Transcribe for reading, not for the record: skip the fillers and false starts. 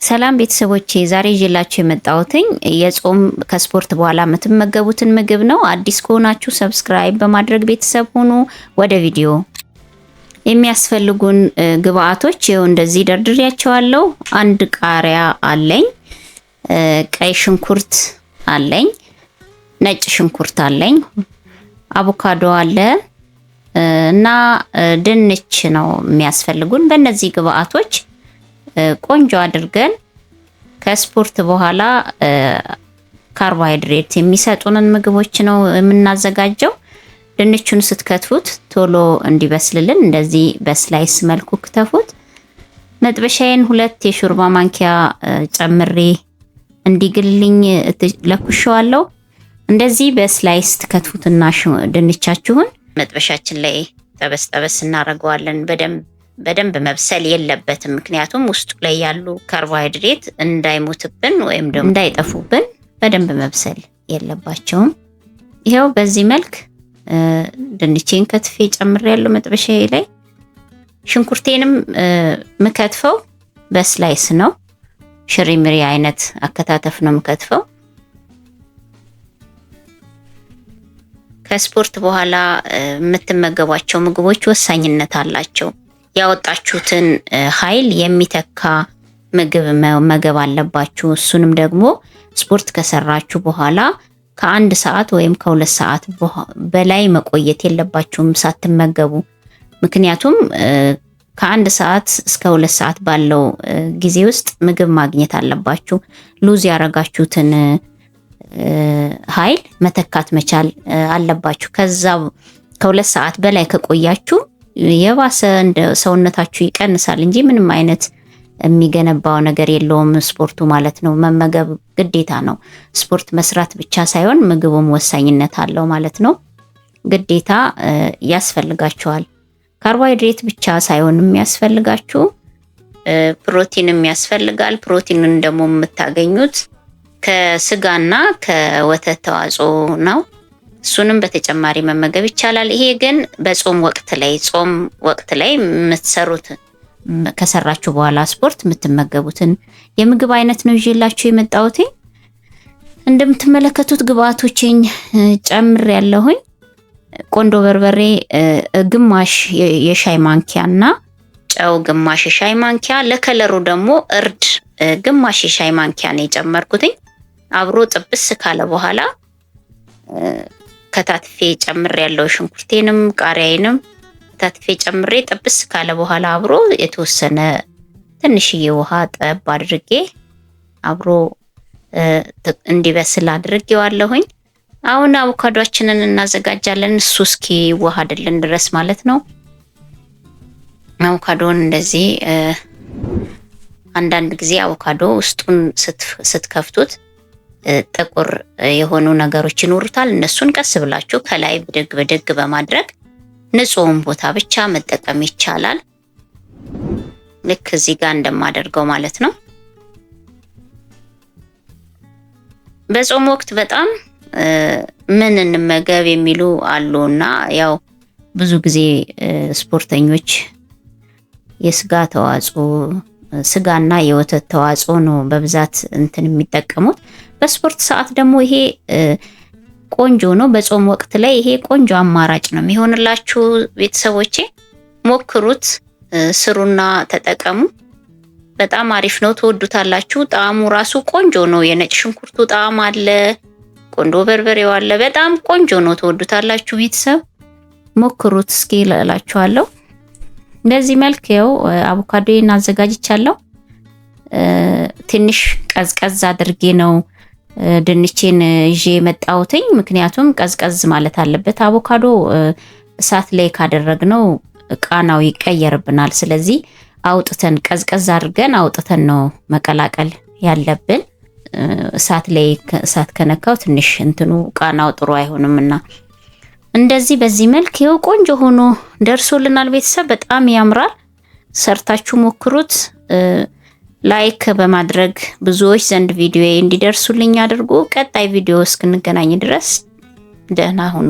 ሰላም ቤተሰቦቼ ዛሬ ይዤላችሁ የመጣሁትኝ የጾም ከስፖርት በኋላ የምትመገቡትን ምግብ ነው። አዲስ ከሆናችሁ ሰብስክራይብ በማድረግ ቤተሰብ ሁኑ። ወደ ቪዲዮ የሚያስፈልጉን ግብአቶች ይኸው እንደዚህ ደርድሬያቸዋለሁ። አንድ ቃሪያ አለኝ፣ ቀይ ሽንኩርት አለኝ፣ ነጭ ሽንኩርት አለኝ፣ አቮካዶ አለ እና ድንች ነው የሚያስፈልጉን። በእነዚህ ግብአቶች ቆንጆ አድርገን ከስፖርት በኋላ ካርቦሃይድሬት የሚሰጡንን ምግቦች ነው የምናዘጋጀው። ድንቹን ስትከትፉት ቶሎ እንዲበስልልን እንደዚህ በስላይስ መልኩ ክትፉት። መጥበሻዬን 2 የሾርባ ማንኪያ ጨምሬ እንዲግልልኝ ለኩሻዋለሁ። እንደዚህ በስላይስ ትከትፉትና ድንቻችሁን መጥበሻችን ላይ ጠበስ ጠበስ እናደርገዋለን። በደንብ መብሰል የለበትም፣ ምክንያቱም ውስጡ ላይ ያሉ ካርቦሃይድሬት እንዳይሞትብን ወይም ደግሞ እንዳይጠፉብን በደንብ መብሰል የለባቸውም። ይሄው በዚህ መልክ ድንቼን ከትፌ ጨምሬያለሁ መጥበሻዬ ላይ። ሽንኩርቴንም ምከትፈው በስላይስ ነው፣ ሽሪምሪ አይነት አከታተፍ ነው ምከትፈው። ከስፖርት በኋላ የምትመገቧቸው ምግቦች ወሳኝነት አላቸው። ያወጣችሁትን ኃይል የሚተካ ምግብ መመገብ አለባችሁ። እሱንም ደግሞ ስፖርት ከሰራችሁ በኋላ ከ1 ሰዓት ወይም ከ2 ሰዓት በላይ መቆየት የለባችሁም ሳትመገቡ። ምክንያቱም ከ1 ሰዓት እስከ 2 ሰዓት ባለው ጊዜ ውስጥ ምግብ ማግኘት አለባችሁ። ሉዝ ያረጋችሁትን ኃይል መተካት መቻል አለባችሁ። ከዛ ከ2 ሰዓት በላይ ከቆያችሁ የባሰ እንደ ሰውነታችሁ ይቀንሳል እንጂ ምንም አይነት የሚገነባው ነገር የለውም ስፖርቱ ማለት ነው። መመገብ ግዴታ ነው። ስፖርት መስራት ብቻ ሳይሆን ምግቡም ወሳኝነት አለው ማለት ነው። ግዴታ ያስፈልጋችኋል። ካርቦሃይድሬት ብቻ ሳይሆን የሚያስፈልጋችሁ ፕሮቲንም ያስፈልጋል። ፕሮቲንን ደግሞ የምታገኙት ከስጋና ከወተት ተዋጽኦ ነው። እሱንም በተጨማሪ መመገብ ይቻላል። ይሄ ግን በጾም ወቅት ላይ የምትሰሩት ከሰራችሁ በኋላ ስፖርት የምትመገቡትን የምግብ አይነት ነው ይዤላችሁ የመጣሁት። እንደምትመለከቱት ግብአቶችን ጨምር ያለሁኝ ቆንዶ በርበሬ ግማሽ የሻይ ማንኪያና ጨው ግማሽ የሻይ ማንኪያ፣ ለከለሩ ደግሞ እርድ ግማሽ የሻይ ማንኪያ ነው የጨመርኩትኝ። አብሮ ጥብስ ካለ በኋላ ከታትፌ ጨምር ያለው ሽንኩርቴንም ቃሪያዬንም ከታትፌ ጨምሬ ጥብስ ካለ በኋላ አብሮ የተወሰነ ትንሽዬ ውሃ ጠብ አድርጌ አብሮ እንዲበስል አድርጌዋለሁኝ። አሁን አቮካዶአችንን እናዘጋጃለን፣ እሱ እስኪ ዋሃድልን ድረስ ማለት ነው። አቮካዶን እንደዚህ አንዳንድ ጊዜ አቮካዶ ውስጡን ስትከፍቱት ጥቁር የሆኑ ነገሮች ይኖሩታል። እነሱን ቀስ ብላችሁ ከላይ ብድግ በማድረግ ንጹህን ቦታ ብቻ መጠቀም ይቻላል። ልክ እዚህ ጋር እንደማደርገው ማለት ነው። በጾም ወቅት በጣም ምን እንመገብ የሚሉ አሉና ያው ብዙ ጊዜ ስፖርተኞች የስጋ ተዋጽኦ ስጋና የወተት ተዋጽኦ ነው በብዛት የሚጠቀሙት። በስፖርት ሰዓት ደግሞ ይሄ ቆንጆ ነው። በጾም ወቅት ላይ ይሄ ቆንጆ አማራጭ ነው የሚሆንላችሁ። ቤተሰቦቼ ሞክሩት፣ ስሩና ተጠቀሙ። በጣም አሪፍ ነው፣ ትወዱታላችሁ። ጣዕሙ ራሱ ቆንጆ ነው። የነጭ ሽንኩርቱ ጣዕም አለ፣ ቆንዶ በርበሬው አለ። በጣም ቆንጆ ነው፣ ትወዱታላችሁ። ቤተሰብ ሞክሩት እስኪ እላችኋለሁ። በዚህ መልክ ያው አቮካዶዬን አዘጋጅቻለሁ። ትንሽ ቀዝቀዝ አድርጌ ነው ድንቼን ይዤ የመጣሁትኝ፣ ምክንያቱም ቀዝቀዝ ማለት አለበት። አቮካዶ እሳት ላይ ካደረግነው ቃናው ይቀየርብናል። ስለዚህ አውጥተን ቀዝቀዝ አድርገን አውጥተን ነው መቀላቀል ያለብን። እሳት ከነካው ትንሽ ቃናው ጥሩ አይሆንምና እንደዚህ በዚህ መልክ ይኸው ቆንጆ ሆኖ ደርሶልናል። ቤተሰብ በጣም ያምራል። ሰርታችሁ ሞክሩት። ላይክ በማድረግ ብዙዎች ዘንድ ቪዲዮ እንዲደርሱልኝ አድርጉ። ቀጣይ ቪዲዮ እስክንገናኝ ድረስ ደህና ሁኑ።